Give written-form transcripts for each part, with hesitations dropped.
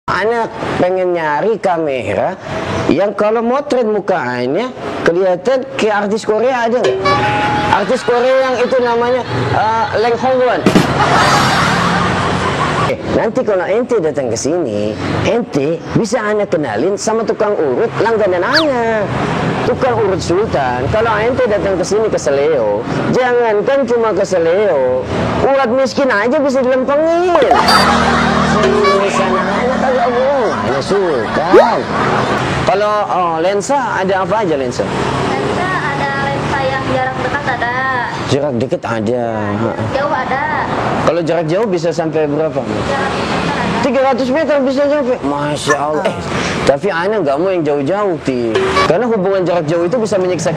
Anak pengen nyari kamera yang kalau motret muka Anya kelihatan kayak artis Korea, ada nggak? Artis Korea yang itu namanya Leng Hongwan. Nanti kalau ente datang ke sini, ente bisa Anya kenalin sama tukang urut langganan Anya, tukang urut Sultan. Kalau ente datang ke sini ke Seleo, jangankan cuma ke Seleo, urat miskin aja bisa dilempengin. Sana Anya kagak bohong, Anya Sultan. Kalau lensa ada apa aja lensa? Lensa ada lensa yang jarak dekat ada. Jarak dekat ada. Jarak jauh ada. Kalau jarak jauh bisa sampai berapa? Jarak dekat ada. 300 meter bisa sampai. Masya Allah. Tapi Ana nggak mau yang jauh-jauh, Ti. Karena hubungan jarak jauh itu bisa menyiksa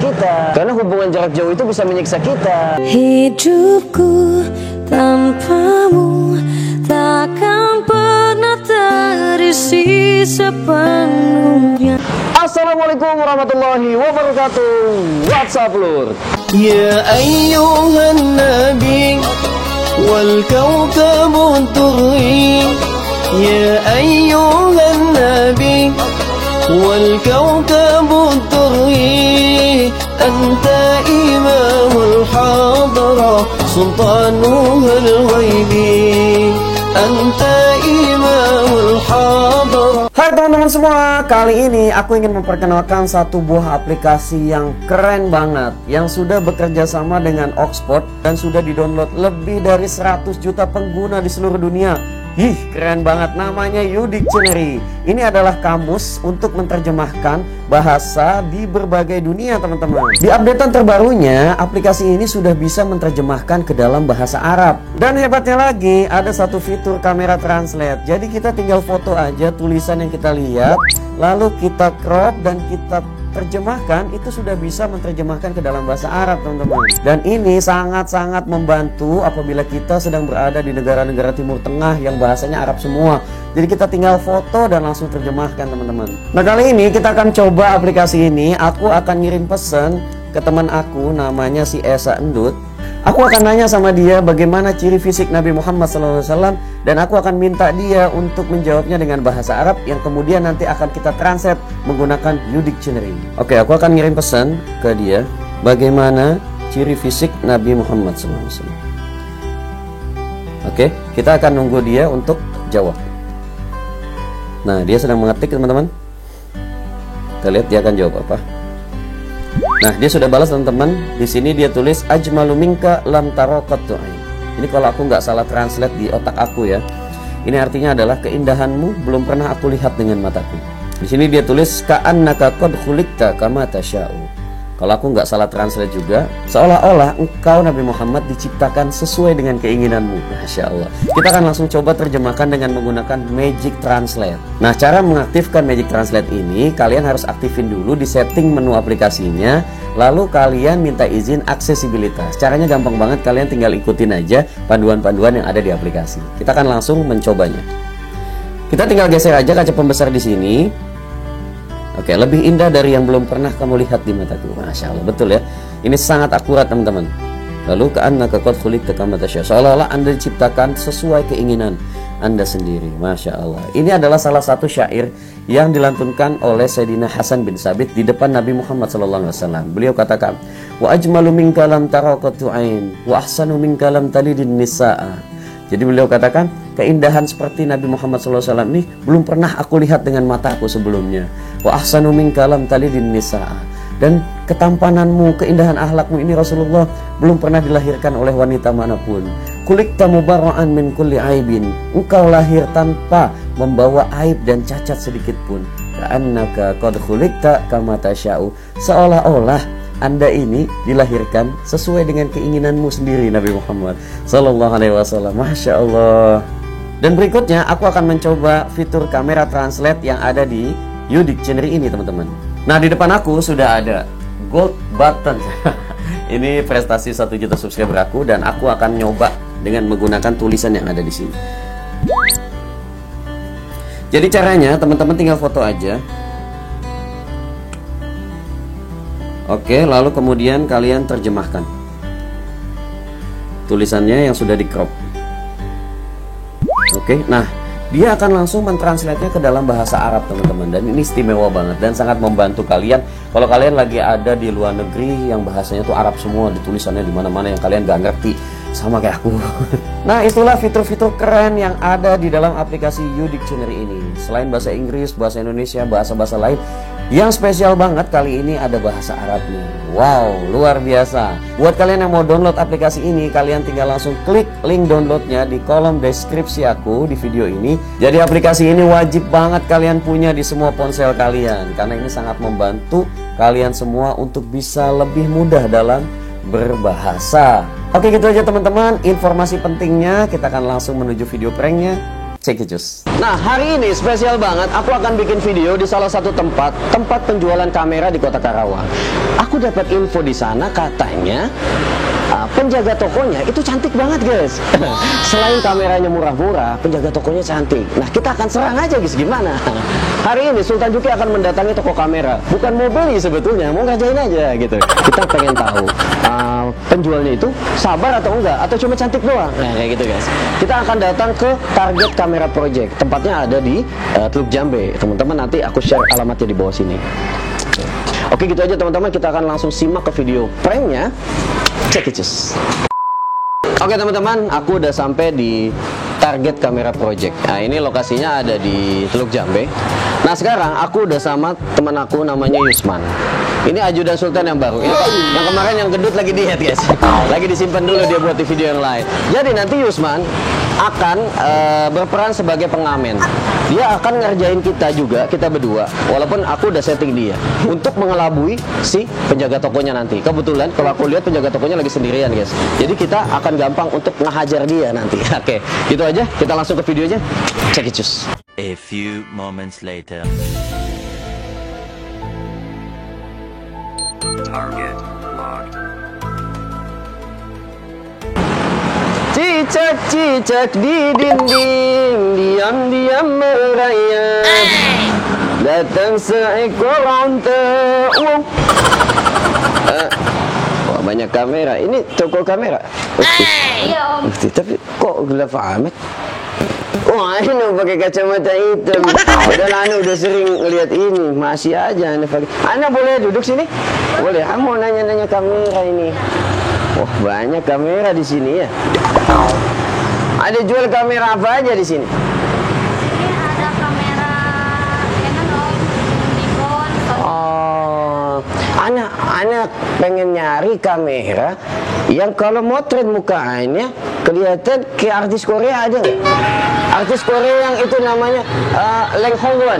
kita. Hidupku tanpamu takkan pernah terisi sepenuhnya. Assalamualaikum warahmatullahi wabarakatuh. WhatsApp Lur. Ya ayyuhan nabi wal kawkabu turri. Ya ayyuhan nabi wal kawkabu turri. Anta imamul hadra sultanuhul ghaibi. Anta imamul hadra. Hai teman-teman semua, kali ini aku ingin memperkenalkan satu buah aplikasi yang keren banget, yang sudah bekerja sama dengan Oxford dan sudah didownload lebih dari 100 juta pengguna di seluruh dunia. Ih, keren banget, namanya YouDictionary. Ini adalah kamus untuk menerjemahkan bahasa di berbagai dunia, teman-teman. Di updatean terbarunya, aplikasi ini sudah bisa menerjemahkan ke dalam bahasa Arab. Dan hebatnya lagi, ada satu fitur kamera translate. Jadi kita tinggal foto aja tulisan yang kita lihat, lalu kita crop dan kita terjemahkan, itu sudah bisa menerjemahkan ke dalam bahasa Arab, teman-teman. Dan ini sangat-sangat membantu apabila kita sedang berada di negara-negara Timur Tengah yang bahasanya Arab semua. Jadi kita tinggal foto dan langsung terjemahkan, teman-teman. Nah, kali ini kita akan coba aplikasi ini. Aku akan ngirim pesan ke teman aku, namanya si Esa Endut. Aku akan nanya sama dia bagaimana ciri fisik Nabi Muhammad SAW, dan aku akan minta dia untuk menjawabnya dengan bahasa Arab yang kemudian nanti akan kita translate menggunakan YouDictionary. Oke, aku akan ngirim pesan ke dia bagaimana ciri fisik Nabi Muhammad SAW. Oke, kita akan nunggu dia untuk jawab. Nah, dia sedang mengetik, teman-teman. Kita lihat dia akan jawab apa. Nah, dia sudah balas, teman-teman. Di sini dia tulis ajmalu minka lam taraqatu ain. Ini kalau aku nggak salah translate di otak aku ya. Ini artinya adalah keindahanmu belum pernah aku lihat dengan mataku. Di sini dia tulis ka'annaka qad khuliqta kama tasya'u. Kalau aku nggak salah translate juga, seolah-olah engkau Nabi Muhammad diciptakan sesuai dengan keinginanmu. Masya Allah. Kita akan langsung coba terjemahkan dengan menggunakan Magic Translate. Nah, cara mengaktifkan Magic Translate ini, kalian harus aktifin dulu di setting menu aplikasinya. Lalu kalian minta izin aksesibilitas. Caranya gampang banget, kalian tinggal ikutin aja panduan-panduan yang ada di aplikasi. Kita akan langsung mencobanya. Kita tinggal geser aja kaca pembesar di sini. Oke, lebih indah dari yang belum pernah kamu lihat di mataku. Masya Allah, betul ya. Ini sangat akurat, teman-teman. Lalu ka'annaka qad khuliqta kama tasya'. Seolah-olah Anda diciptakan sesuai keinginan Anda sendiri. Masya Allah. Ini adalah salah satu syair yang dilantunkan oleh Sayyidina Hasan bin Sabit di depan Nabi Muhammad SAW. Beliau katakan, wa ajmalu minka lam taraqatu ain, wa ahsanu minka lam talidin nisaa. Jadi beliau katakan, keindahan seperti Nabi Muhammad SAW ini belum pernah aku lihat dengan mataku sebelumnya. Wa ahsanu minka lam talidin nisaa. Dan ketampananmu, keindahan akhlakmu ini Rasulullah belum pernah dilahirkan oleh wanita manapun. Kulikta mubarra'an min kulli aibin. Engkau lahir tanpa membawa aib dan cacat sedikit pun. Ka'annaka qad khuliqta kama tasya'u. Seolah-olah Anda ini dilahirkan sesuai dengan keinginanmu sendiri, Nabi Muhammad Sallallahu Alaihi Wasallam. Masya Allah. Dan berikutnya aku akan mencoba fitur kamera translate yang ada di YouDictionary ini, teman-teman. Nah, di depan aku sudah ada gold button. Ini prestasi 1 juta subscriber aku, dan aku akan nyoba dengan menggunakan tulisan yang ada di sini. Jadi caranya teman-teman tinggal foto aja. Oke, lalu kemudian kalian terjemahkan tulisannya yang sudah di crop. Oke, nah dia akan langsung mentranslate-nya ke dalam bahasa Arab teman-teman. Dan ini istimewa banget dan sangat membantu kalian kalau kalian lagi ada di luar negeri yang bahasanya tuh Arab semua, ditulisannya di mana-mana yang kalian gak ngerti, sama kayak aku. Nah, itulah fitur-fitur keren yang ada di dalam aplikasi You Dictionary ini. Selain bahasa Inggris, bahasa Indonesia, bahasa-bahasa lain, yang spesial banget kali ini ada bahasa Arab nih. Wow, luar biasa. Buat kalian yang mau download aplikasi ini, kalian tinggal langsung klik link downloadnya di kolom deskripsi aku di video ini. Jadi aplikasi ini wajib banget kalian punya di semua ponsel kalian, karena ini sangat membantu kalian semua untuk bisa lebih mudah dalam berbahasa. Oke, gitu aja teman-teman informasi pentingnya. Kita akan langsung menuju video pranknya. Check it just. Nah, hari ini spesial banget. Aku akan bikin video di salah satu tempat penjualan kamera di Kota Karawang. Aku dapat info di sana katanya penjaga tokonya itu cantik banget guys. Selain kameranya murah-murah, penjaga tokonya cantik. Nah, kita akan serang aja guys, gimana? Hari ini Sultan Juki akan mendatangi toko kamera. Bukan mau beli sebetulnya, mau ngajain aja gitu. Kita pengen tahu penjualnya itu sabar atau enggak, atau cuma cantik doang. Nah, kayak gitu guys. Kita akan datang ke Target Kamera Project. Tempatnya ada di Teluk Jambe. Teman-teman, nanti aku share alamatnya di bawah sini. Oke, gitu aja teman-teman. Kita akan langsung simak ke video pranknya. Check it just. Oke teman-teman, aku udah sampai di Target Kamera Project. Nah, ini lokasinya ada di Teluk Jambe. Nah, sekarang aku udah sama teman aku namanya Yusman. Ini ajudan Sultan yang baru. Yang kemarin yang gendut lagi diet guys. Lagi disimpan dulu dia buat di video yang lain. Jadi nanti Yusman akan berperan sebagai pengamen. Dia akan ngerjain kita juga, kita berdua. Walaupun aku udah setting dia untuk mengelabui si penjaga tokonya nanti. Kebetulan kalau aku lihat penjaga tokonya lagi sendirian guys. Jadi kita akan gampang untuk ngehajar dia nanti. Oke, gitu aja. Kita langsung ke videonya. Check it just. A few moments later. Target locked. Cicak-cicak di dinding, diam-diam merayap. Datang seekor onta. Wah, banyak kamera. Ini toko kamera. Iya om. Tapi kok gelap amat? Wah, ini pakai kacamata hitam. Padahal udah sering ngeliat ini, masih aja Anda pakai. Anda boleh duduk sini? Boleh. Aku mau nanya-nanya kamera ini. Wah, banyak kamera di sini ya. Ada jual kamera apa aja di sini? Ini ada kamera Canon om, Nikon, Sony. Oh, anak pengen nyari kamera yang kalau motret mukanya kelihatan kayak artis Korea, ada nggak? Artis Korea yang itu namanya Leng Hongwan.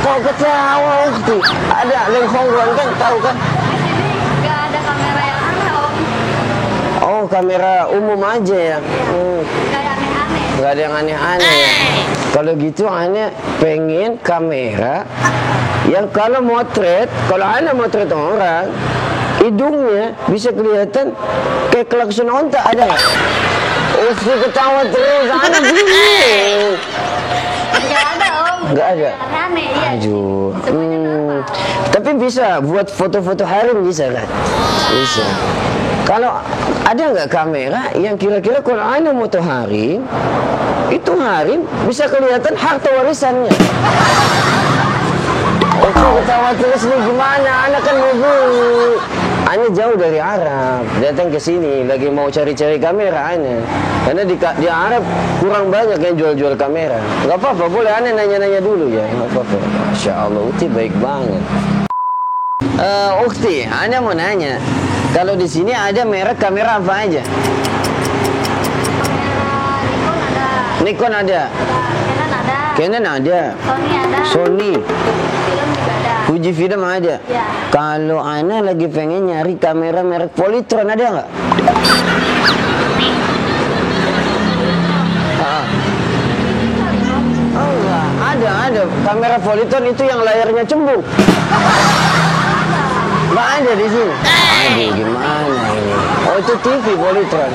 Kok ketawa waktu? Ada Leng Hongwan kan, tahu kan? Di sini nggak ada kamera yang aneh om. Oh, kamera umum aja ya. Nggak ada aneh-aneh. Nggak ada yang aneh-aneh ya. Kalau gitu aneh pengen kamera yang kalau motret, kalau aneh motret orang, hidungnya bisa kelihatan kayak klakson onta, ada nggak? Usti ketawa terus, aneh bingung. Nggak ada om. Nggak ada. Aneh-aneh iya. Aduh. Semuanya normal. Tapi bisa buat foto-foto harem bisa kan? Bisa. Kalau ada nggak kamera yang kira-kira kalau ana moto harem, itu harem bisa kelihatan harta warisannya. Oke, ketawa terus nih, gimana? Anak kan mau beli. Ane jauh dari Arab, datang ke sini lagi mau cari-cari kamera Ane. Karena di Arab kurang banyak yang jual-jual kamera. Gak apa-apa, boleh Ane nanya-nanya dulu ya. Gak apa-apa. Masya Allah, Ukti baik banget. Ukti, Ane mau nanya. Kalau di sini ada merek kamera apa aja? Kamera Nikon ada. Nikon ada. Canon ada. Canon ada. Sony ada. Sony. Film juga ada. Fujifilm ada. Ya. Kalau Ana lagi pengen nyari kamera merek Polytron, ada nggak? Oh enggak, ada. Kamera Polytron itu yang layarnya cembung. Nggak ada di sini. Aduh, gimana ini? Oh, itu TV Polytron.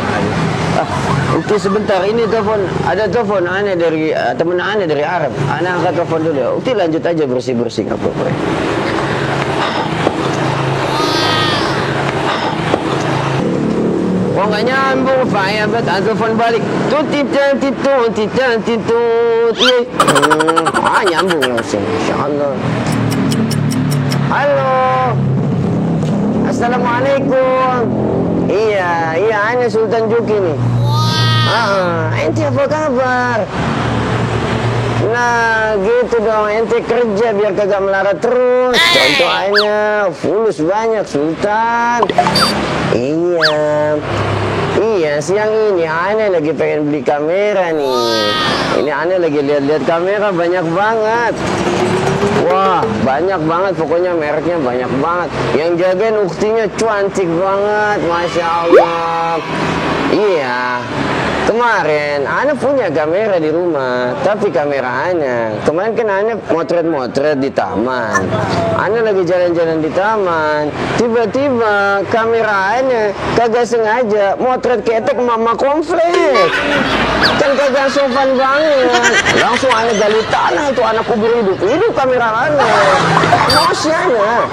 Ukti sebentar, ini telepon, ada telepon Ana dari temen Ana dari Arab. Ana angkat telepon dulu ya. Ukti lanjut aja bersih-bersih nggak apa-apa. Kok nggak nyambung, Faya bet, telepon balik. Tutitut. Nyambung langsung. Insya Allah. Halo. Assalamualaikum. Iya, Ana Sultan Juki nih. Ente apa kabar? Nah, gitu dong, ente kerja biar kagak melarat terus. Contoh Ana, fulus banyak, Sultan. Iya, siang ini Ana lagi pengen beli kamera nih. Ini Ana lagi lihat-lihat kamera banyak banget. Wah, banyak banget, pokoknya mereknya banyak banget. Yang jagain uktinya cantik banget, Masya Allah. Iya, kemarin Ana punya kamera di rumah, tapi kamera Ana kemarin kan Ana motret-motret di taman. Ana lagi jalan-jalan di taman, tiba-tiba kamera Ana kagak sengaja motret ketek mama komplek. Kan kagak sopan banget. Langsung Ana gali tanah tuh, Ana kubur hidup kamera Ana. Emosi Ana,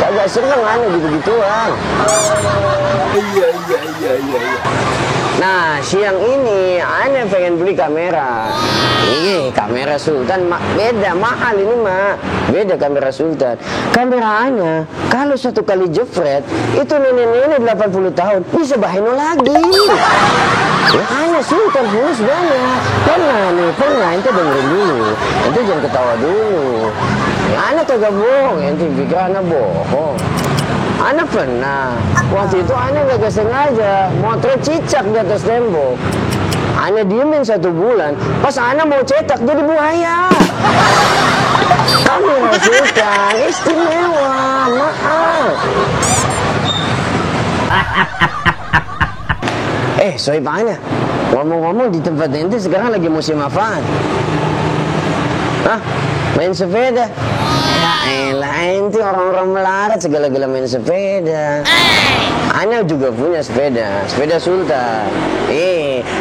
kagak seneng Ana gitu-gituan. Iya. Nah, siang ini Ana pengen beli kamera. Kamera Sultan beda, mahal ini mah. Beda kamera Sultan. Kamera Ana kalau satu kali jepret itu nenek-nenek 80 tahun bisa bahino lagi. Ya, Ana Sultan fulus banyak. Pernah ente dengerin dulu. Ente jangan ketawa dulu. Ya, Ana kagak bohong, ente pikir Ana bohong. Ana pernah, waktu itu Ana gak sengaja motret cicak di atas tembok. Ana diemin 1 bulan, pas Ana mau cetak jadi buaya. Kamera Sultan istimewa, mahal. Soib Ana, ngomong-ngomong di tempat ente sekarang lagi musim apaan? Hah? Main sepeda? Ya elah, ente orang-orang melarat segala-gala main sepeda. Ana juga punya sepeda Sultan.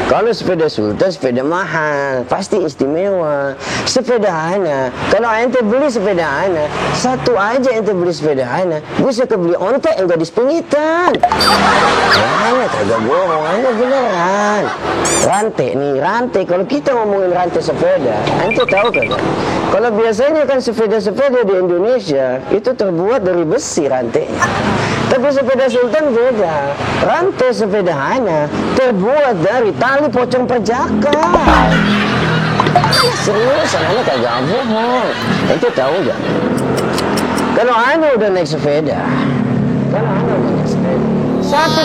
Kalau sepeda Sultan sepeda mahal, pasti istimewa. Sepeda Ana, kalau ente beli sepeda Ana, satu aja ente beli sepeda Ana, bisa kebeli ontek yang gadis pingitan. Ana kagak bohong, Ana beneran. Rantai, kalau kita ngomongin rantai sepeda, ente tahu kagak? Kalau biasanya kan sepeda-sepeda di Indonesia itu terbuat dari besi rantainya. Tapi sepeda Sultan beda. Rantai sepeda Ana terbuat dari tali pocong perjaka. Serius, Ana kagak bohong. Ente tahu nggak? Kalau Ana udah naik sepeda, satu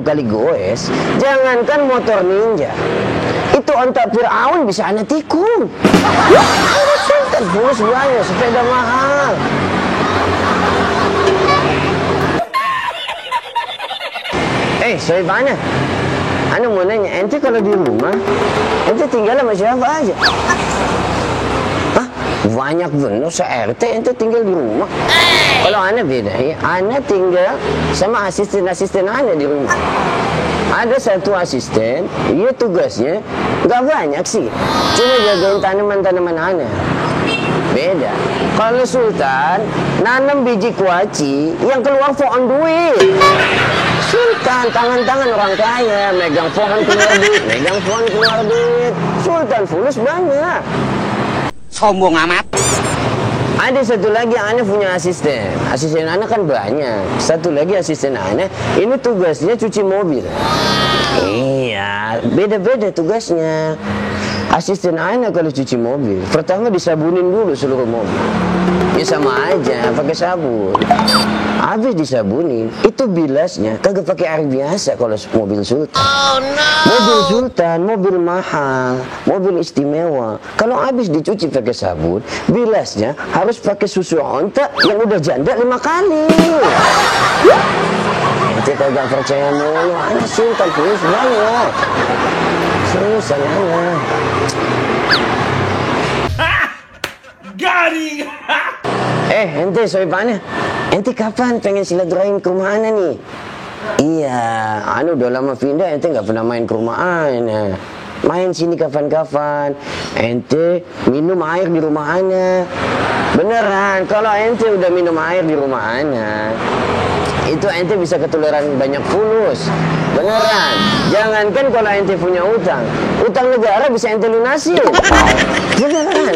kali goes, jangankan motor ninja, itu ontak Fir'aun bisa Ana tikung. Ana Sultan fulus banyak, sepeda mahal. Soib Ana mau nanya, ente kalau di rumah, ente tinggal sama siapa aja? Hah? Banyak bener, se-RT ente tinggal di rumah. Kalau Ana beda ya, Ana tinggal sama asisten-asisten Ana di rumah. Ada satu asisten, dia tugasnya gak banyak sih, cuma jagain tanaman-tanaman Ana. Beda. Kalau Sultan nanam biji kuaci yang keluar pohon duit. Sultan tangan-tangan orang kaya, megang pohon keluar duit. Sultan fulus banyak. Sombong amat. Ada satu lagi Ana punya asisten. Asisten Ana kan banyak. Satu lagi asisten Ana ini tugasnya cuci mobil. Iya, beda-beda tugasnya. Asisten Ana kalau cuci mobil, pertama disabunin dulu seluruh mobil. Ya sama aja, pakai sabun. Habis disabunin, itu bilasnya kagak pakai air biasa kalau mobil Sultan. Oh, no. Mobil Sultan, mobil mahal, mobil istimewa. Kalau habis dicuci pakai sabun, bilasnya harus pakai susu onta yang udah janda 5 kali. Ente kagak percaya mulu, Ana Sultan fulus banget. Serius Ana. Garing. Ente Soib Ana, ente kapan pengen silaturahim ke rumah Ana nih? Iya, Ana udah lama pindah, ente nggak pernah main ke rumah Ana. Main sini kapan-kapan. Ente minum air di rumah Ana. Beneran, kalau ente udah minum air di rumah Ana, itu ente bisa ketularan banyak fulus. Beneran. Jangankan kalau ente punya utang negara bisa ente lunasin. Beneran.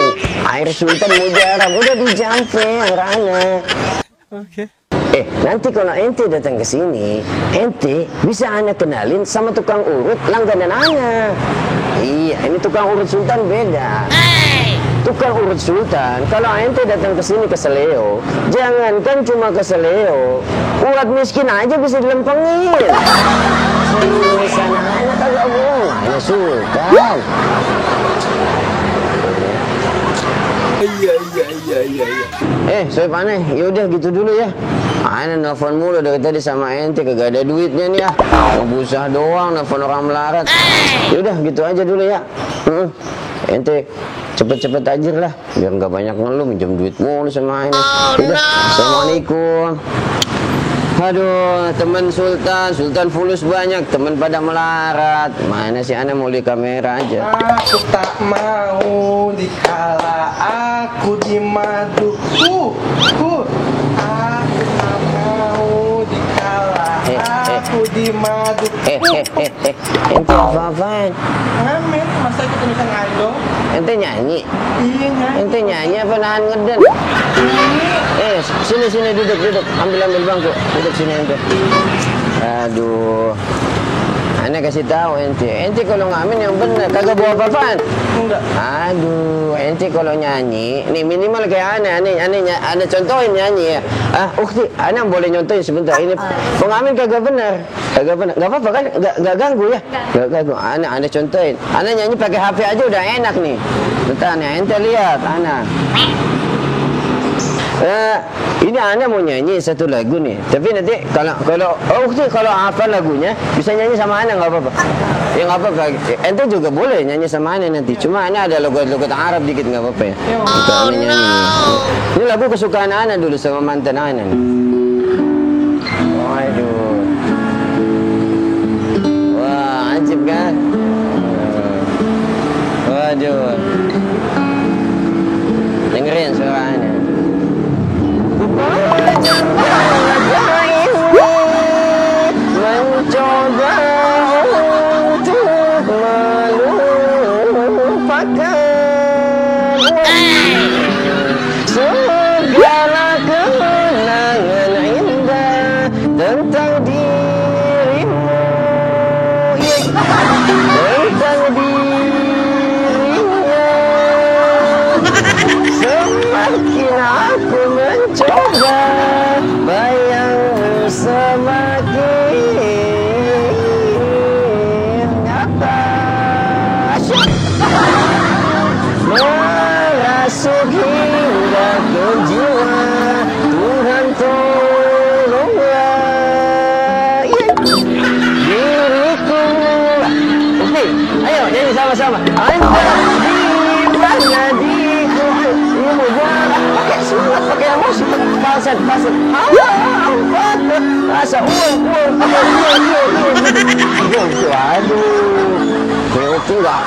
Air Sultan Mujarab udah dijampe Rana. Oke. Nanti kalau ente datang ke sini, ente bisa ana kenalin sama tukang urut langganan ana. Iya, ini tukang urut Sultan beda. Tukang urut Sultan, kalau ente datang ke sini ke Seleo, jangankan cuma ke Seleo, urat miskin aja bisa dilempengin. Sini sana ana kagak bohong, ana Sultan. Iya. Soe paneh, yaudah gitu dulu ya. Ana nelfon mulu dari tadi sama ente, kagak ada duitnya nih ya. Ngebusah doang, nelfon orang melarat. Yaudah gitu aja dulu ya. Ente cepet-cepet aja lah, biar nggak banyak ngeluh minjem duit mulu sama ini. Udah, assalamualaikum. Aduh, teman Sultan fulus banyak, teman pada melarat. Mana sih ana mau di kamera aja. Aku tak mau dikala aku di madu. Aku tak mau dikala aku di madu. Ente apa-apaan? Ngamen, masa ikut tulisan idol? Ente nyanyi? Iya nyanyi. Ente nyanyi apa nahan ngeden? Sini duduk. Ambil bangku. Duduk sini ente. Aduh. Ana kasih tahu ente kalau ngamen yang bener, kagak bawa apa-apaan. Enggak. Aduh, ente kalau nyanyi, nih minimal kayak ana contohin nyanyi ya. Ukti, ana boleh nyontohin sebentar. Ini pengamen kagak bener. Enggak apa-apa kan? Enggak ganggu ya? Enggak ganggu. Ana contohin. Ana nyanyi pakai HP aja udah enak nih. Bentar nih, ente lihat ana. Ini ana mau nyanyi satu lagu nih, tapi nanti kalau hafal lagunya bisa nyanyi sama ana nggak apa-apa. Ya nggak apa-apa. Ente juga boleh nyanyi sama ana nanti. Cuma ana ada logat Arab dikit nggak apa-apa ya. Kita ana nyanyi. Ini lagu kesukaan ana dulu sama mantan ana nih. Waduh. Wah, anjib kan? Waduh. Dengerin suara ana. Mencoba untuk melupakan segala kenangan indah tentang dirimu, tentang dirinya. Semakin aku mencoba, bayangmu semakin nyata. Merasuk hingga ke jiwa, Tuhan tolonglah diriku. Oke, ayo nyanyi sama-sama. Anda di mana diku? Pakai semangat, pakai emosi, falset. Rasa uang. Waduh, Ukti nggak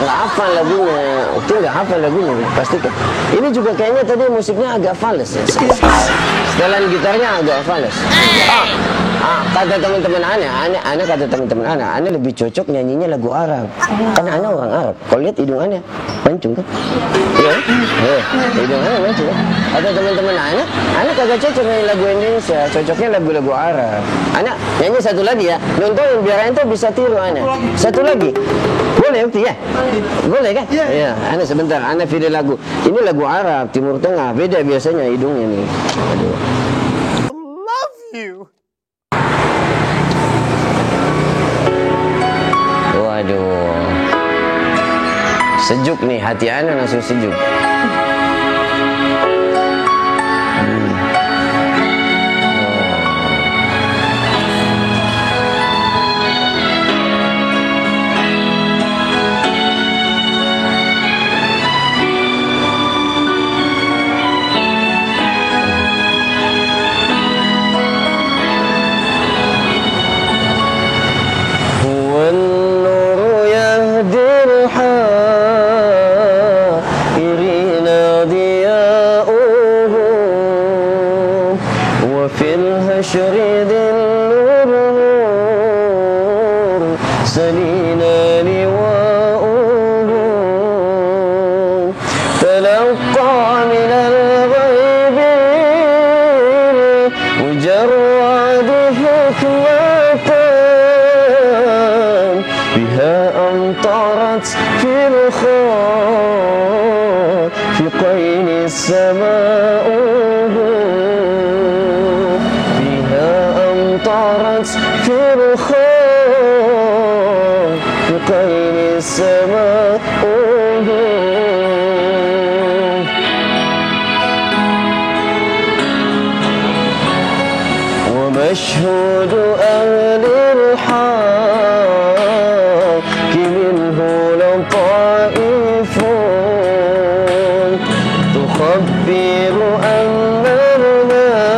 hafal lagunya, pastikan. Ini juga kayaknya tadi musiknya agak fals ya. Setelan gitarnya agak fals. Kata teman-teman ana kata teman-teman ana lebih cocok nyanyinya lagu Arab. Karena ana orang Arab. Kalau lihat hidung ana mancung kan? Iya. Hidung ana mancung kan? Kata teman-teman ana kagak cocok nyanyi lagu Indonesia, cocoknya lagu-lagu Arab. Ana nyanyi satu lagi ya. Nonton biar ente bisa tiru ana. Satu lagi. Boleh Ukti ya? Boleh kan? Iya. Ana sebentar, ana video lagu. Ini lagu Arab, Timur Tengah. Beda biasanya hidungnya nih. Aduh. Love you. Waduh. Sejuk nih, hati ana langsung sejuk. والنور يهدي الحائرين في قين السماء فيها أمطرت في رخاء في قين السماء ومشهود أهل الحق منه لطائف تخبر أن المجد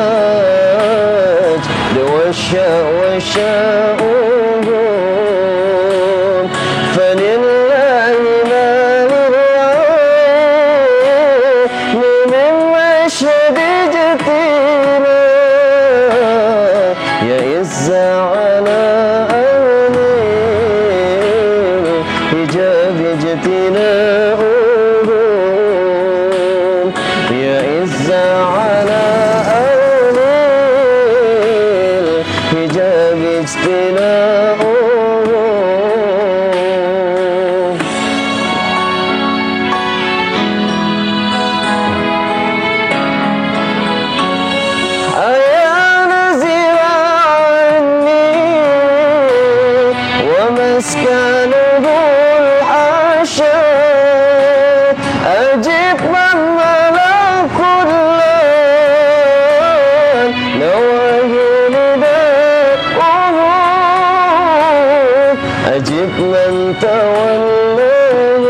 والشاء فلله ما للعين من مشهد جتنا يئز على أهل حجاب اجتناؤه يئز على أهل حجاب اجتناؤه مسكنه الحاشا أجب من ملك الليل نواهي نداءه أجب من توليه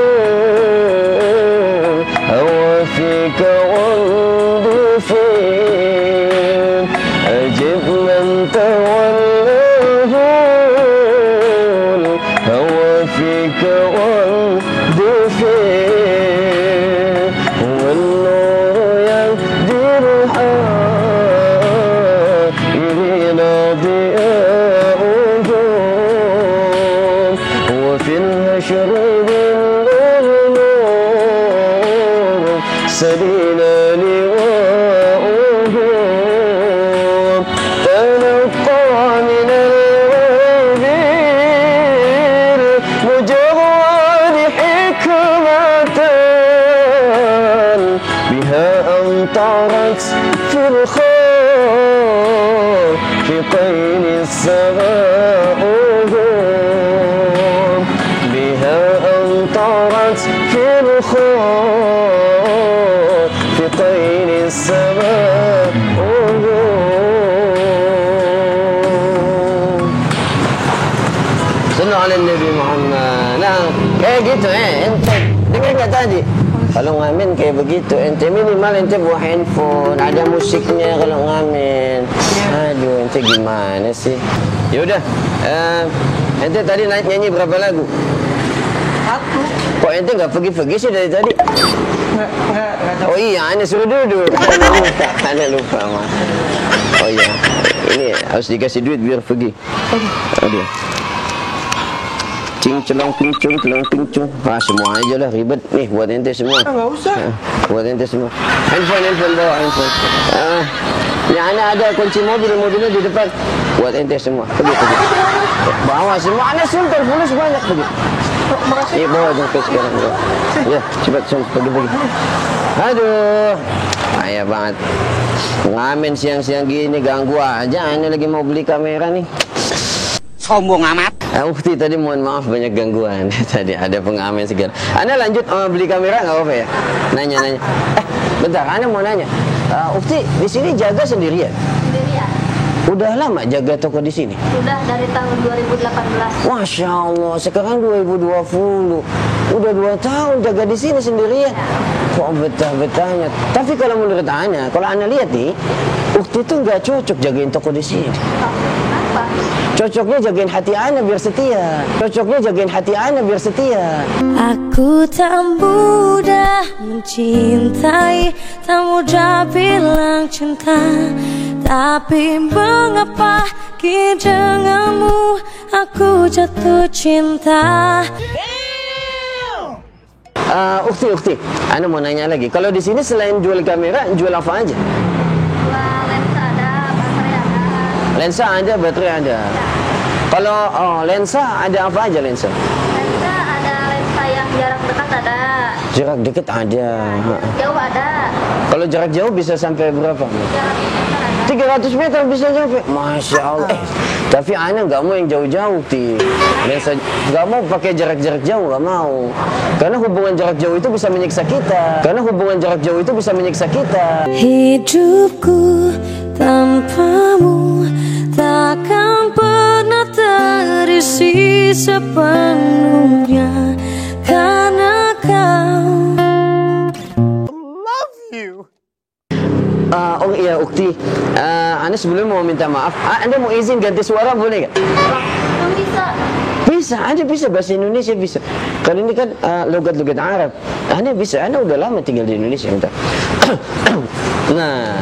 هوى فيك والضفين أجب من توليه هو فيك والدفين والنور يهدي الحائرين ضياؤه وفي الهشر بالنور سلينا لواؤه تلقى من مجرد حكمة بها أمطرت في الخير في قين السماء بها أمطرت في الخير في قين السماء صلوا على النبي Muhammad. Nah, kayak gitu ente dengar nggak tadi? Kalau ngamen kayak begitu, ente minimal ente bawa handphone, ada musiknya kalau ngamen. Aduh, ente gimana sih? Yaudah, ente tadi nyanyi berapa lagu? Satu. Kok ente nggak pergi-pergi sih dari tadi? Nggak. Oh iya, ane suruh duduk. Ane lupa, mas. Oh iya, ini harus dikasih duit biar pergi. Aduh. Cing celong pincung celong pincung. Ah, semua aja lah ribet nih buat ente semua. Nggak usah. Buat ente semua. Handphone bawa handphone. Ya ada kunci mobilnya di depan. Buat ente semua. Pergi. Bawa semua. Ana sultan polis banyak pergi. Makasih. Iya bawa dompet sekarang. Ya cepat pergi. Aduh, ayah banget. Ngamen siang-siang gini ganggu aja. Ana lagi mau beli kamera nih. Sombong amat. Ukti tadi mohon maaf banyak gangguan. Tadi ada pengamen segala. Anda lanjut beli kamera nggak apa-apa ya? Nanya. Bentar, Anda mau nanya. Ukti di sini jaga sendirian? Sendirian. Udah lama jaga toko di sini? Sudah dari tahun 2018. Masya Allah, sekarang 2020. Udah 2 tahun jaga di sini sendirian. Kok betah-betahnya. Tapi kalau menurut Ana, kalau Ana lihat nih, Ukti itu nggak cocok jagain toko di sini. Kenapa? Cocoknya jagain hati Ana biar setia. Aku tak mudah mencintai, tak mudah bilang cinta. Tapi mengapa kini denganmu aku jatuh cinta. Ukti, Ana mau nanya lagi. Kalau di sini selain jual kamera, jual apa aja? Lensa ada, baterai ada. Lensa ada, baterai ada. Kalau lensa ada apa aja lensa? Lensa ada lensa yang Jarak dekat ada. Jarak dekat ada. Jauh ada. Kalau jarak jauh bisa sampai berapa? Jarak dekat ada. 300 meter bisa sampai. Masya Allah. Tapi Ana nggak mau yang jauh-jauh, Ti. Nggak mau pakai jarak-jarak jauh, nggak mau. Karena hubungan jarak jauh itu bisa menyiksa kita. Hidupku tanpamu takkan pernah terisi sepenuhnya karena kau. Oh iya Ukti, Anda sebelumnya mau minta maaf. Anda mau izin ganti suara boleh nggak? Belum bisa. Bisa, Anda bisa bahasa Indonesia bisa. Karena ini kan logat-logat Arab. Anda bisa, Anda udah lama tinggal di Indonesia. Bentar. Nah,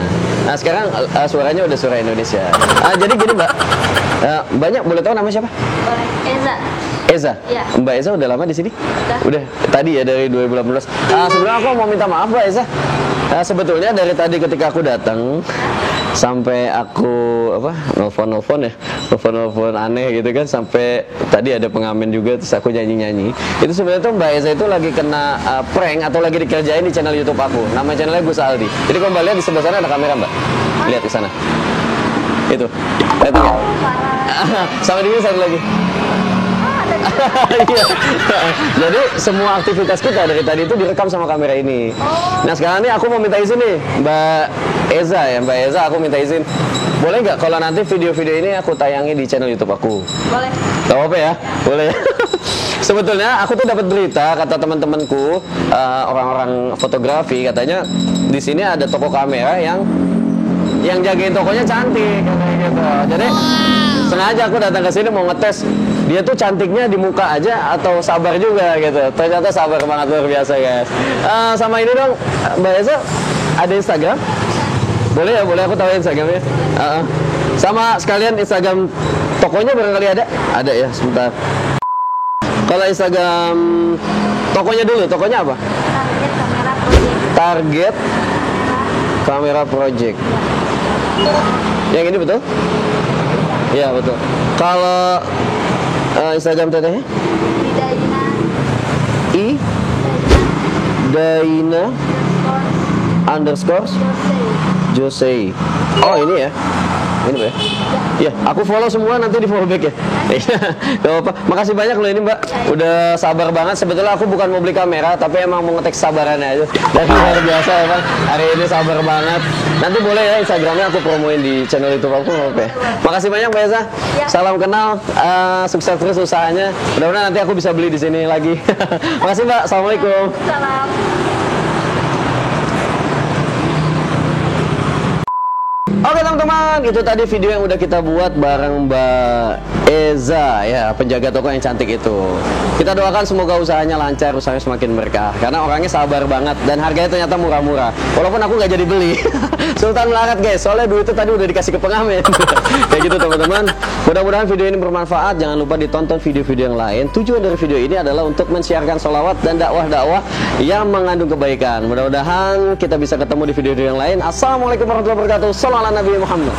sekarang suaranya udah suara Indonesia. Jadi gini Mbak, banyak boleh tahu nama siapa? Boleh. Eza. Eza. Iya. Mbak Eza udah lama di sini? Udah. Tadi ya dari 2018. Sebenarnya aku mau minta maaf Mbak Eza. Sebetulnya dari tadi ketika aku datang sampai aku nelfon aneh gitu kan, sampai tadi ada pengamen juga terus aku nyanyi. Itu sebenarnya tuh Mbak Eza itu lagi kena prank atau lagi dikerjain di channel YouTube aku. Nama channelnya Gus Aldi. Jadi kalau Mbak lihat di sebelah sana ada kamera Mbak. Lihat di sana. Itu. Lihat nggak? Sama di sini satu lagi. Iya. Jadi semua aktivitas kita dari tadi itu direkam sama kamera ini. Nah sekarang ini aku mau minta izin nih Mbak Eza ya, Mbak Eza aku minta izin. Boleh nggak kalau nanti video-video ini aku tayangi di channel YouTube aku? Boleh. Gak apa-apa ya? Boleh. Sebetulnya aku tuh dapat berita kata teman-temanku orang-orang fotografi, katanya di sini ada toko kamera yang jagain tokonya cantik kayak gitu. Jadi sengaja aku datang ke sini mau ngetes dia tuh cantiknya di muka aja atau sabar juga gitu. Ternyata sabar banget, luar biasa guys. Sama ini dong Mbak Eza, ada Instagram? Boleh ya, boleh aku tahu Instagramnya. Sama sekalian Instagram tokonya barangkali ada? Ada ya, sebentar. Kalau Instagram tokonya dulu, tokonya apa? Target Kamera Project. Yang ini betul? Iya betul. Kalau Instagram tetehnya? Daina _Jose. Oh ini ya? Ini Mbak ya? Iya, aku follow semua, nanti di follow back ya. Gak apa-apa. Makasih banyak loh ini Mbak. Udah sabar banget. Sebetulnya aku bukan mau beli kamera, tapi emang mau ngetek sabarannya aja. Dan luar biasa emang. Hari ini sabar banget. Nanti boleh ya Instagramnya aku promoin di channel YouTube aku, nggak apa-apa ya. Makasih banyak Mbak Eza. Salam kenal. Sukses terus usahanya. Mudah-mudahan nanti aku bisa beli di sini lagi. Makasih Mbak. Assalamualaikum. Salam. Oke teman-teman, itu tadi video yang udah kita buat bareng Mbak Eza ya, penjaga toko yang cantik itu. Kita doakan semoga usahanya lancar, usahanya semakin berkah. Karena orangnya sabar banget dan harganya ternyata murah-murah. Walaupun aku nggak jadi beli. Sultan melarat guys, soalnya duit itu tadi udah dikasih ke pengamen. Kayak gitu teman-teman. Mudah-mudahan video ini bermanfaat. Jangan lupa ditonton video-video yang lain. Tujuan dari video ini adalah untuk mensiarkan sholawat dan dakwah-dakwah yang mengandung kebaikan. Mudah-mudahan kita bisa ketemu di video-video yang lain. Assalamualaikum warahmatullahi wabarakatuh. Sallallahu Nabi Muhammad.